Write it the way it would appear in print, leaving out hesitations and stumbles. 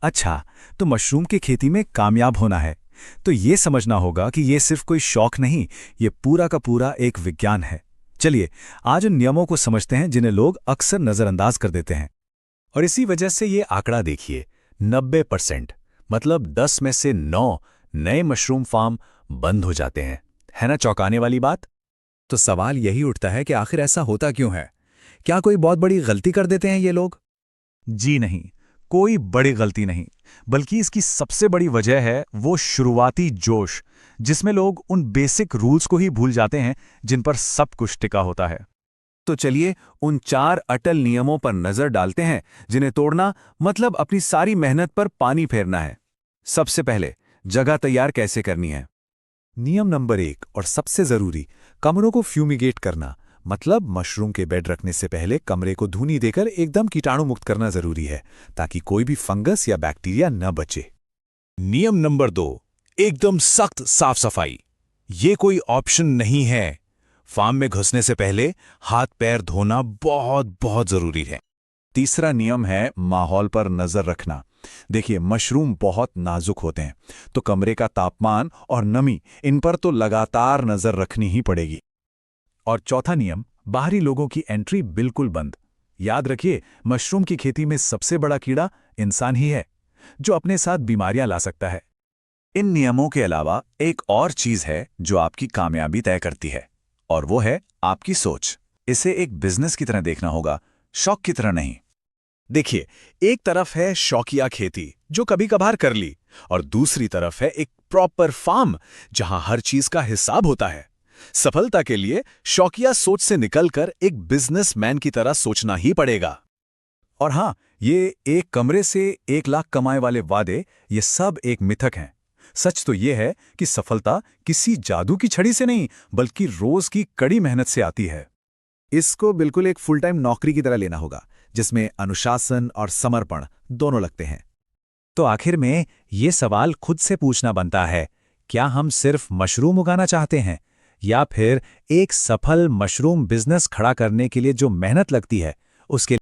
अच्छा, तो मशरूम की खेती में कामयाब होना है तो ये समझना होगा कि ये सिर्फ कोई शौक नहीं, ये पूरा का पूरा एक विज्ञान है। चलिए, आज उन नियमों को समझते हैं जिन्हें लोग अक्सर नज़रअंदाज कर देते हैं। और इसी वजह से ये आंकड़ा देखिए, 90%, मतलब 10 में से 9 नए मशरूम फार्म बंद हो जाते हैं। है ना चौंकाने वाली बात? तो सवाल यही उठता है कि आखिर ऐसा होता क्यों है? क्या कोई बहुत बड़ी गलती कर देते हैं ये लोग? जी नहीं, कोई बड़ी गलती नहीं, बल्कि इसकी सबसे बड़ी वजह है वो शुरुआती जोश, जिसमें लोग उन बेसिक रूल्स को ही भूल जाते हैं जिन पर सब कुछ टिका होता है। तो चलिए उन 4 अटल नियमों पर नजर डालते हैं जिन्हें तोड़ना मतलब अपनी सारी मेहनत पर पानी फेरना है। सबसे पहले, जगह तैयार कैसे करनी है। नियम नंबर 1 और सबसे जरूरी, कमरों को फ्यूमिगेट करना, मतलब मशरूम के बेड रखने से पहले कमरे को धूनी देकर एकदम कीटाणु मुक्त करना जरूरी है, ताकि कोई भी फंगस या बैक्टीरिया न बचे। नियम नंबर 2, एकदम सख्त साफ सफाई। ये कोई ऑप्शन नहीं है। फार्म में घुसने से पहले हाथ पैर धोना बहुत बहुत जरूरी है। तीसरा नियम है माहौल पर नजर रखना। देखिए, मशरूम बहुत नाजुक होते हैं, तो कमरे का तापमान और नमी, इन पर तो लगातार नजर रखनी ही पड़ेगी। और चौथा नियम, बाहरी लोगों की एंट्री बिल्कुल बंद। याद रखिए, मशरूम की खेती में सबसे बड़ा कीड़ा इंसान ही है, जो अपने साथ बीमारियां ला सकता है। इन नियमों के अलावा एक और चीज है जो आपकी कामयाबी तय करती है, और वो है आपकी सोच। इसे एक बिजनेस की तरह देखना होगा, शौक की तरह नहीं। देखिए, एक तरफ है शौकिया खेती जो कभी कभार कर ली, और दूसरी तरफ है एक प्रॉपर फार्म जहां हर चीज का हिसाब होता है। सफलता के लिए शौकिया सोच से निकलकर एक बिजनेसमैन की तरह सोचना ही पड़ेगा। और हां, ये एक कमरे से 1 लाख कमाए वाले वादे, ये सब एक मिथक हैं। सच तो ये है कि सफलता किसी जादू की छड़ी से नहीं, बल्कि रोज की कड़ी मेहनत से आती है। इसको बिल्कुल एक फुल टाइम नौकरी की तरह लेना होगा, जिसमें अनुशासन और समर्पण दोनों लगते हैं। तो आखिर में ये सवाल खुद से पूछना बनता है, क्या हम सिर्फ मशरूम उगाना चाहते हैं, या फिर एक सफल मशरूम बिजनेस खड़ा करने के लिए जो मेहनत लगती है उसके